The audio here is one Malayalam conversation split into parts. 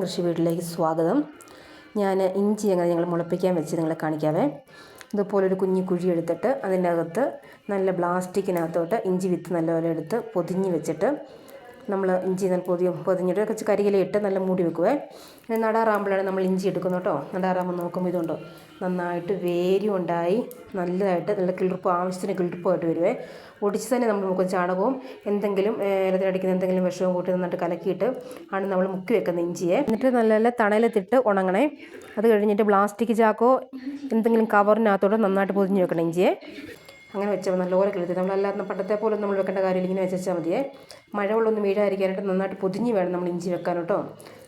കൃഷി വീട്ടിലേക്ക് സ്വാഗതം. ഞാൻ ഇഞ്ചി എങ്ങനെ ഞങ്ങൾ മുളപ്പിക്കാൻ വെച്ച് നിങ്ങളെ കാണിക്കാവേ. ഇതുപോലൊരു കുഞ്ഞു കുഴി എടുത്തിട്ട് അതിൻ്റെ അകത്ത് നല്ല പ്ലാസ്റ്റിക്കിനകത്തോട്ട് ഇഞ്ചി വിത്ത് നല്ലപോലെ എടുത്ത് പൊതിഞ്ഞ് വെച്ചിട്ട് നമ്മൾ ഇഞ്ചി നല്ല പൊതിഞ്ഞിട്ട് കുറച്ച് കരിയിലയിട്ട് നല്ല മൂടി വെക്കുവേ. നടാറാകുമ്പോഴാണ് നമ്മൾ ഇഞ്ചി എടുക്കുന്നത് കേട്ടോ. നടാറാകുമ്പോൾ നോക്കുമ്പോൾ ഇതുണ്ട് നന്നായിട്ട് വേരും ഉണ്ടായി നല്ലതായിട്ട് നല്ല കിളിർപ്പ് ആവശ്യത്തിന് കിളിർപ്പായിട്ട് വരുവേ. ഒടിച്ച് തന്നെ നമ്മൾ മുക്കും ചാണകവും എന്തെങ്കിലും ഇലത്തിനടിക്കുന്ന എന്തെങ്കിലും വിഷവും കൂട്ടി നന്നായിട്ട് കലക്കിയിട്ട് ആണ് നമ്മൾ മുക്കി വെക്കുന്ന ഇഞ്ചിയെ. എന്നിട്ട് നല്ല നല്ല തണലത്തിട്ട് ഉണങ്ങണേ. അത് കഴിഞ്ഞിട്ട് പ്ലാസ്റ്റിക് ചാക്കോ എന്തെങ്കിലും കവറിനകത്തോടെ നന്നായിട്ട് പൊതിഞ്ഞ് വെക്കണം ഇഞ്ചിയെ. അങ്ങനെ വെച്ചാൽ നല്ലപോലെ കിളത്തി നമ്മളല്ലാത്ത പണ്ടത്തെ പോലെ നമ്മൾ വെക്കേണ്ട കാര്യമില്ല, ഇങ്ങനെ വെച്ചാൽ മതിയേ. മഴവെള്ളമൊന്നും വീഴാതിരിക്കാനായിട്ട് നന്നായിട്ട് പൊതിഞ്ഞ് വേണം നമ്മൾ ഇഞ്ചി വെക്കാൻ കേട്ടോ.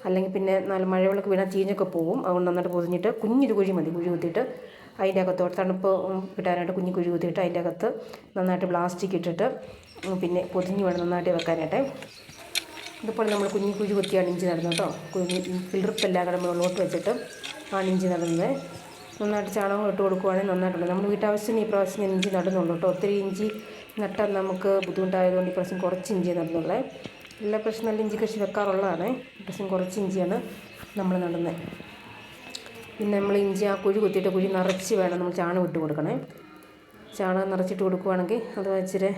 അല്ലെങ്കിൽ പിന്നെ നല്ല മഴവെള്ളമൊക്കെ വീണാൽ ചീഞ്ഞൊക്കെ പോകും. അതുകൊണ്ട് നന്നായിട്ട് പൊതിഞ്ഞിട്ട് കുഞ്ഞൊരു കുഴി മതി. കുഴി കുത്തിയിട്ട് അതിൻ്റെ അകത്തോട്ട് തണുപ്പ് കിട്ടാനായിട്ട് കുഞ്ഞു കുഴി കുത്തിയിട്ട് അതിൻ്റെ അകത്ത് നന്നായിട്ട് പ്ലാസ്റ്റിക് ഇട്ടിട്ട് പിന്നെ പൊതിഞ്ഞ് വേണം നന്നായിട്ട് വെക്കാനായിട്ട്. ഇതുപോലെ നമ്മൾ കുഞ്ഞു കുഴി കുത്തിയാണ് ഇഞ്ചി നടുന്നത് കേട്ടോ. കിളിർപ്പെല്ലാം കൂടെ മുകളിലോട്ട് വെച്ചിട്ട് ആണ് ഇഞ്ചി നടുന്നത്. നന്നായിട്ട് ചാണകം ഇട്ട് കൊടുക്കുവാണെങ്കിൽ നന്നായിട്ടുണ്ട്. നമ്മൾ വീട്ടാവശ്യത്തിന് ഈ പ്രാവശ്യം ഞാൻ ഇഞ്ചി നടുന്നുള്ളൂ കേട്ടോ. ഒത്തിരി ഇഞ്ചി നട്ടാൽ നമുക്ക് ബുദ്ധിമുട്ടായതുകൊണ്ട് ഈ പ്രാവശ്യം കുറച്ച് ഇഞ്ചി നടുന്നുള്ളേ. എല്ലാ പ്രാവശ്യം നല്ല ഇഞ്ചി കൃഷി വെക്കാറുള്ളതാണ്. ഈ പ്രാവശ്യം കുറച്ച് ഇഞ്ചിയാണ് നമ്മൾ നടുന്നത്. പിന്നെ നമ്മൾ ഇഞ്ചി ആ കുഴി കുത്തിയിട്ട് കുഴി നിറച്ച് വേണം നമ്മൾ ചാണകം ഇട്ട് കൊടുക്കണേ. ചാണകം നിറച്ചിട്ട് കൊടുക്കുവാണെങ്കിൽ അത് ഇച്ചിരി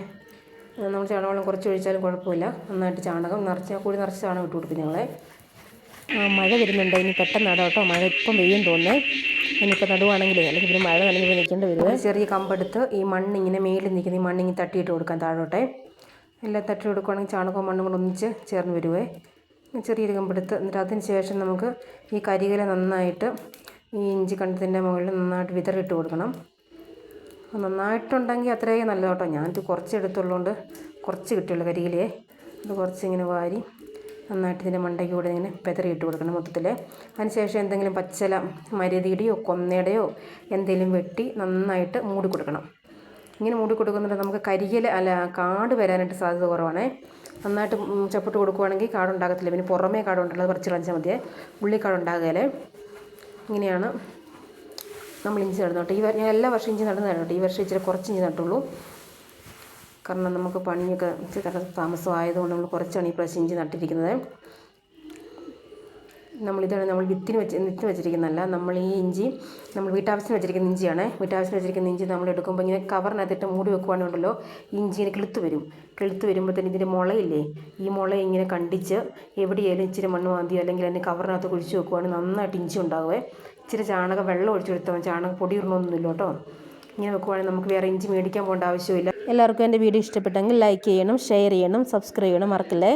നമ്മൾ ചാണകവെള്ളം കുറച്ച് ഒഴിച്ചാലും കുഴപ്പമില്ല. നന്നായിട്ട് ചാണകം നിറച്ച് ആ കുഴി നിറച്ച് ചാണകം ഇട്ട് കൊടുക്കും ഞങ്ങളെ. മഴ വരുന്നുണ്ട്, ഇനി പെട്ടെന്ന് നടാം കേട്ടോ. മഴ ഇപ്പം പെയ്യും തോന്നേ. ഇനിയിപ്പോൾ നടുവാണെങ്കിലേ അല്ലെങ്കിൽ പിന്നെ മഴ നനഞ്ഞ് നിൽക്കേണ്ടി വരും. ചെറിയ കമ്പെടുത്ത് ഈ മണ്ണിങ്ങനെ മേളിൽ നിൽക്കുന്ന ഈ മണ്ണിങ്ങനെ തട്ടിയിട്ട് കൊടുക്കാൻ താഴോട്ടെ. എല്ലാം തട്ടി കൊടുക്കുവാണെങ്കിൽ ചാണകവും മണ്ണും കൂടെ ഒന്നിച്ച് ചേർന്ന് വരുവേ. ചെറിയൊരു കമ്പെടുത്ത് എന്നിട്ട് അതിന് ശേഷം നമുക്ക് ഈ കരിയില നന്നായിട്ട് ഈ ഇഞ്ചി കണ്ടത്തിൻ്റെ മുകളിൽ നന്നായിട്ട് വിതറിയിട്ട് കൊടുക്കണം. നന്നായിട്ടുണ്ടെങ്കിൽ അത്രയും നല്ലത് കേട്ടോ. ഞാനിത് കുറച്ച് എടുത്തുള്ളതുകൊണ്ട് കുറച്ച് കിട്ടിയുള്ളൂ കരിയിലയെ. അത് കുറച്ച് ഇങ്ങനെ വാരി നന്നായിട്ട് ഇതിൻ്റെ മണ്ടയ്ക്ക് കൂടെ ഇങ്ങനെ പെതറിയിട്ട് കൊടുക്കണം മൊത്തത്തിൽ. അതിനുശേഷം എന്തെങ്കിലും പച്ചില മരുതിയുടെയോ കൊന്നയുടെയോ എന്തെങ്കിലും വെട്ടി നന്നായിട്ട് മൂടി കൊടുക്കണം. ഇങ്ങനെ മൂടി കൊടുക്കുന്നുണ്ട് നമുക്ക് കരിയില കാട് വരാനായിട്ട് സാധ്യത കുറവാണേ. നന്നായിട്ട് ചപ്പിട്ട് കൊടുക്കുവാണെങ്കിൽ കാടുണ്ടാകത്തില്ല. പിന്നെ പുറമേ കാടുണ്ടല്ലോ, പറിച്ച് കളഞ്ഞാൽ മതിയേ. ഉള്ളിൽ കാടുണ്ടാകുകയല്ലേ. ഇങ്ങനെയാണ് നമ്മൾ ഇഞ്ചി നടുന്നത് കേട്ടോ. ഞാൻ എല്ലാ വർഷവും ഇഞ്ചി നടുന്നതാണ് കേട്ടോ. ഈ വർഷം ഇച്ചിരി കുറച്ച് ഇഞ്ചി നട്ടുള്ളൂ. കാരണം നമുക്ക് പണിയൊക്കെ ഇച്ചിരി താമസമായതുകൊണ്ട് നമ്മൾ കുറച്ചാണ് ഈ പ്രാവശ്യം ഇഞ്ചി നട്ടിരിക്കുന്നത്. നമ്മളിതാണ് നമ്മൾ വിത്തിന് വെച്ചിരിക്കുന്നതല്ല. നമ്മൾ ഈ ഇഞ്ചി നമ്മൾ വീട്ടാവശ്യത്തിന് വെച്ചിരിക്കുന്ന ഇഞ്ചിയാണ്. വീട്ടാവശ്യത്തിന് വെച്ചിരിക്കുന്ന ഇഞ്ചി നമ്മൾ എടുക്കുമ്പോൾ ഇങ്ങനെ കവറിനകത്തിട്ട് മൂടി വെക്കുവാണെന്നുണ്ടല്ലോ ഇഞ്ചി ഇങ്ങനെ കിളുത്ത് വരും. കിളുത്ത് വരുമ്പോഴത്തേന് ഇതിൻ്റെ മുളയില്ലേ, ഈ മുള ഇങ്ങനെ കണ്ടിച്ച് എവിടെയായാലും ഇച്ചിരി മണ്ണ് മാന്തിയോ അല്ലെങ്കിൽ അതിൻ്റെ കവറിനകത്ത് കുഴിച്ച് വെക്കുവാണെങ്കിൽ നന്നായിട്ട് ഇഞ്ചി ഉണ്ടാകുമേ. ഇച്ചിരി ചാണകം വെള്ളം ഒഴിച്ച് കൊടുത്താൽ ചാണകം പൊടി ഇടണമെന്നൊന്നുമില്ല കേട്ടോ. ഇങ്ങനെ വെക്കുവാണെങ്കിൽ നമുക്ക് വേറെ ഇഞ്ചി മേടിക്കാൻ പോകേണ്ട ആവശ്യമില്ല. എല്ലാവർക്കും എൻ്റെ വീഡിയോ ഇഷ്ടപ്പെട്ടെങ്കിൽ ലൈക്ക് ചെയ്യണം, ഷെയർ ചെയ്യണം, സബ്സ്ക്രൈബ് ചെയ്യണം, മറക്കല്ലേ.